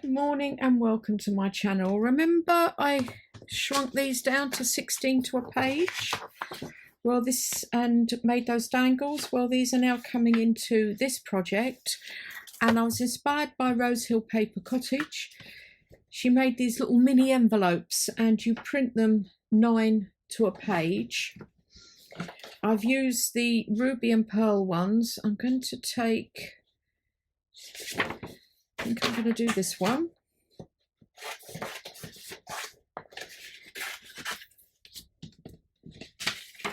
Good morning and welcome to my channel. Remember I shrunk these down to 16 to a page? Well, and made those dangles. Well, these are now coming into this project, and I was inspired by Rosehill Paper Cottage. She made these little mini envelopes and you print them 9 to a page. I've used the ruby and pearl ones. I'm going to take, I think I'm going to do this one.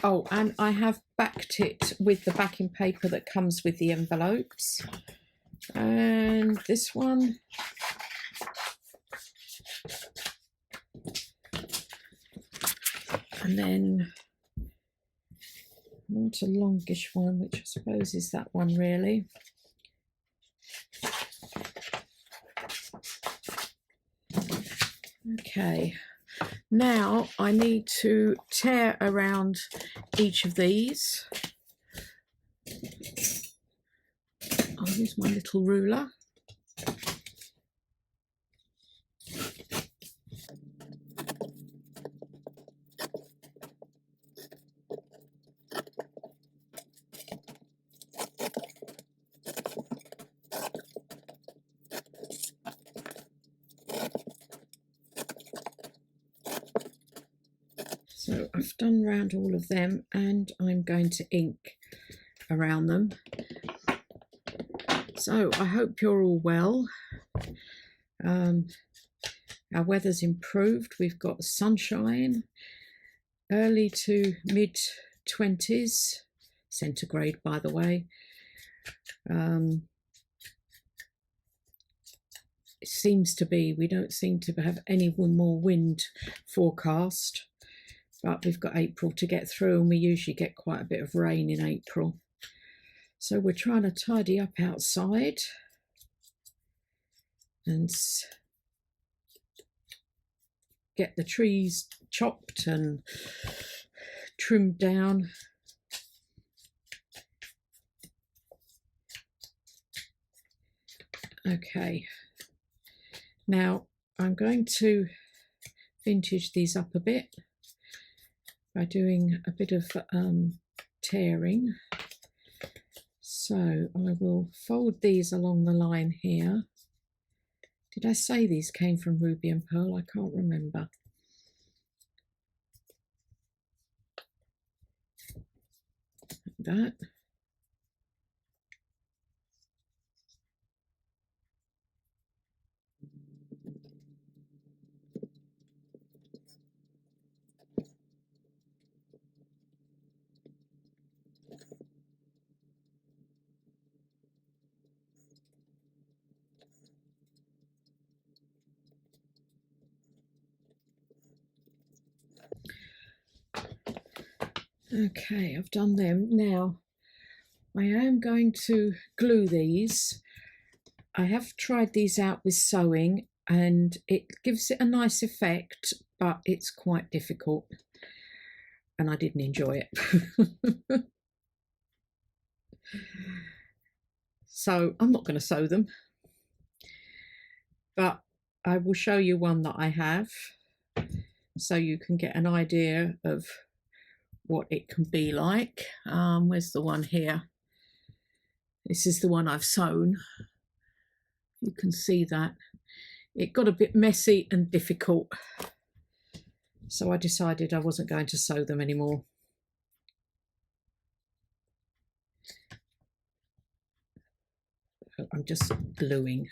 Oh, and I have backed it with the backing paper that comes with the envelopes. And this one. And then I want a longish one, which I suppose is that one really. Okay, now I need to tear around each of these. I'll use my little ruler. So I've done round all of them and I'm going to ink around them. So I hope you're all well. Our weather's improved. We've got sunshine, early to mid 20s, centigrade by the way. It seems to be, we don't seem to have any more wind forecast. But we've got April to get through and we usually get quite a bit of rain in April. So we're trying to tidy up outside and get the trees chopped and trimmed down. Okay, now I'm going to vintage these up a bit by doing a bit of tearing. So I will fold these along the line here. Did I say these came from Ruby and Pearl? I can't remember. Like that. Okay, I've done them. Now I am going to glue these. I have tried these out with sewing and it gives it a nice effect, but it's quite difficult and I didn't enjoy it. So I'm not going to sew them, but I will show you one that I have so you can get an idea of what it can be like. Where's the one here? This is the one I've sewn. You can see that it got a bit messy and difficult, so I decided I wasn't going to sew them anymore. I'm just gluing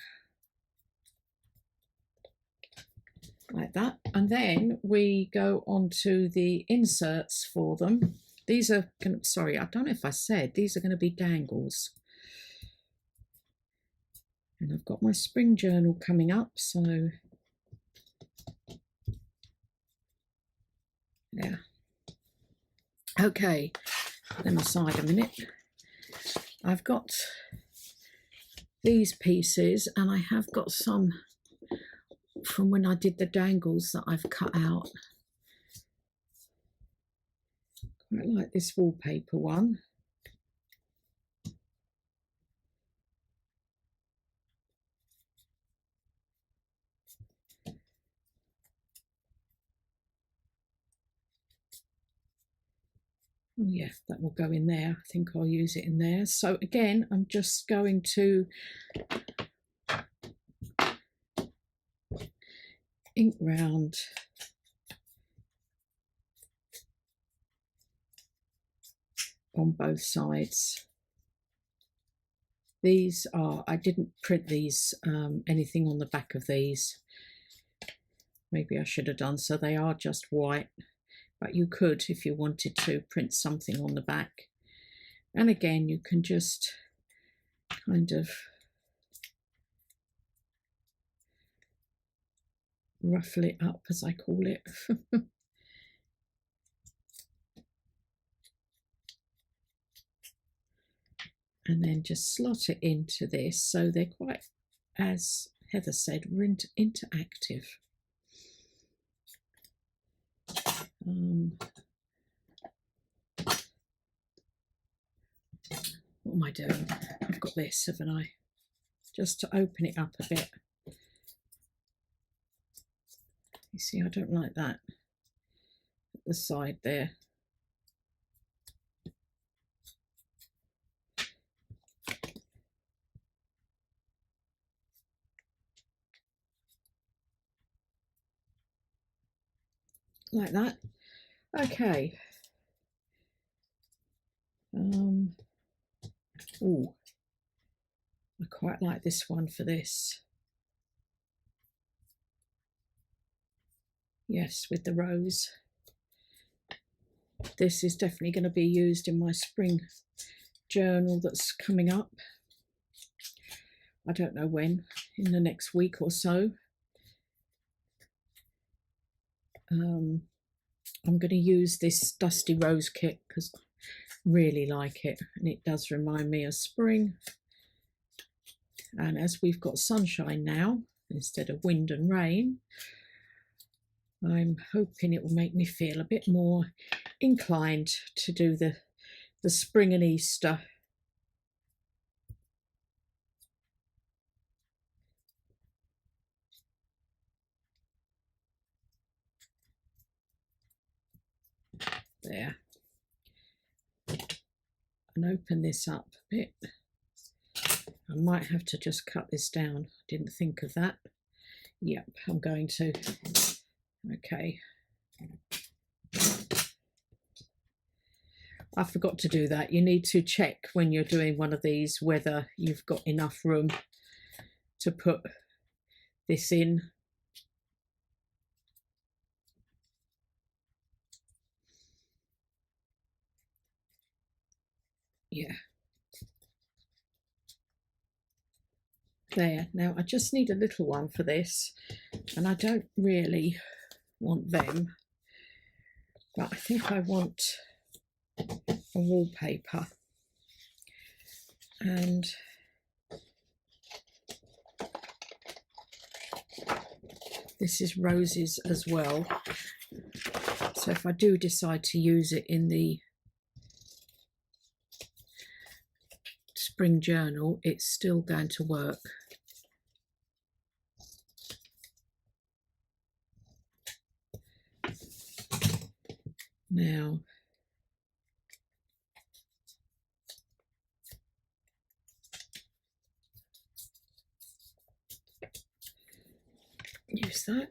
like that, and then we go on to the inserts for them. These are sorry, I don't know if I said these are going to be dangles, and I've got my spring journal coming up, so yeah. Okay, put them aside a minute. I've got these pieces and I have got some from when I did the dangles that I've cut out. Quite like this wallpaper one. Oh yeah, that will go in there. I think I'll use it in there. So again, I'm just going to ink round on both sides. These are, I didn't print these, anything on the back of these. Maybe I should have done, so they are just white. But you could, if you wanted to, print something on the back. And again, you can just kind of ruffle it up, as I call it. And then just slot it into this, so they're quite, as Heather said, interactive. What am I doing? I've got this, haven't I? Just to open it up a bit. You see, I don't like that at the side there. Like that. Okay. Oh, I quite like this one for this. Yes, with the rose. This is definitely going to be used in my spring journal that's coming up. I don't know when, in the next week or so. I'm going to use this Dusty Rose kit because I really like it, and it does remind me of spring. And as we've got sunshine now instead of wind and rain, I'm hoping it will make me feel a bit more inclined to do the spring and Easter. There. And open this up a bit. I might have to just cut this down. I didn't think of that. Yep, I'm going to. Okay. I forgot to do that. You need to check when you're doing one of these whether you've got enough room to put this in. Yeah. There. Now I just need a little one for this, and I don't really want them, but I think I want a wallpaper. And this is roses as well, so if I do decide to use it in the spring journal, it's still going to work. Now use that.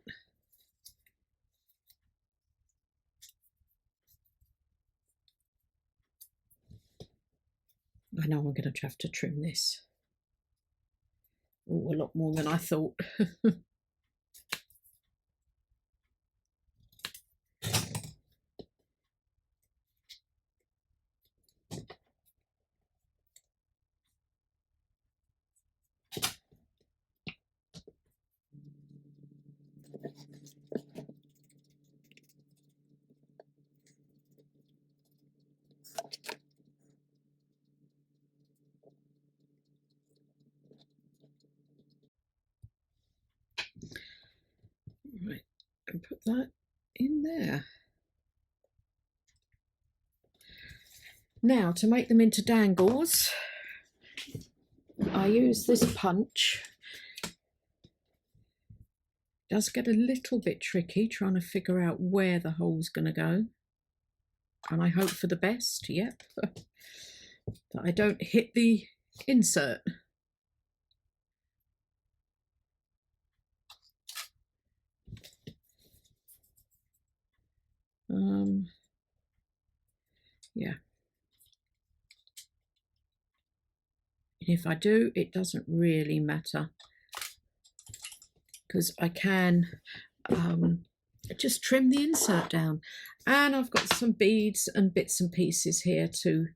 I know I'm going to have to trim this. Oh, a lot more than I thought. Right, and put that in there. Now to make them into dangles, I use this punch. It does get a little bit tricky trying to figure out where the hole's going to go. and I hope for the best, yep, that I don't hit the insert. Yeah. And if I do, it doesn't really matter, because I can just trim the insert down. And I've got some beads and bits and pieces here to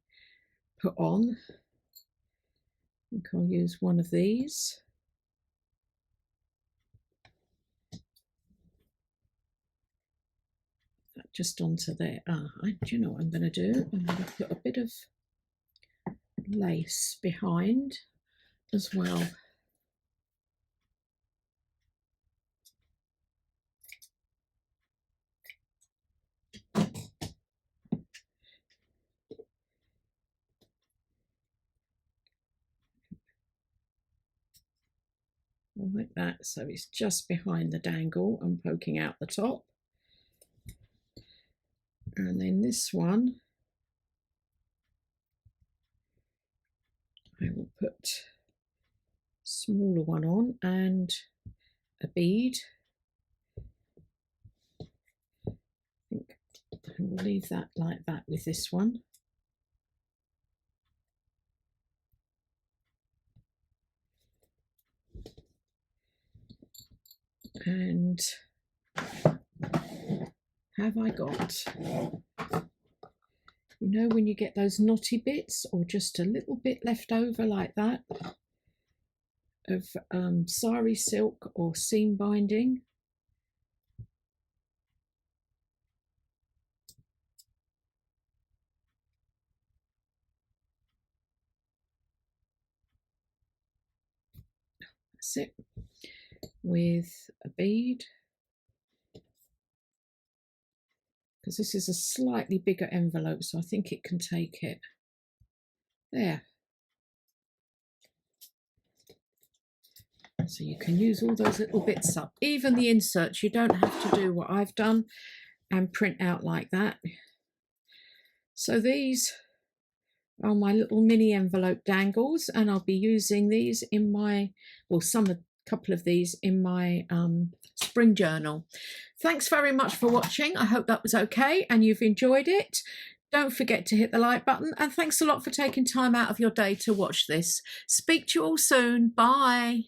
put on. I think I'll use one of these. Just onto there. Do you know what I'm going to do? I'm going to put a bit of lace behind as well. Like that, so it's just behind the dangle and poking out the top. And then this one, I will put a smaller one on and a bead. I think I will leave that like that with this one. And have I got, you know, when you get those knotty bits or just a little bit left over like that of sari silk or seam binding. That's it, with a bead, because this is a slightly bigger envelope, so I think it can take it. There. So you can use all those little bits up. Even the inserts, you don't have to do what I've done and print out like that. So these are my little mini envelope dangles, and I'll be using these in my, well, couple of these in my spring journal. Thanks very much for watching. I hope that was okay and you've enjoyed it. Don't forget to hit the like button, and thanks a lot for taking time out of your day to watch this. Speak to you all soon. Bye.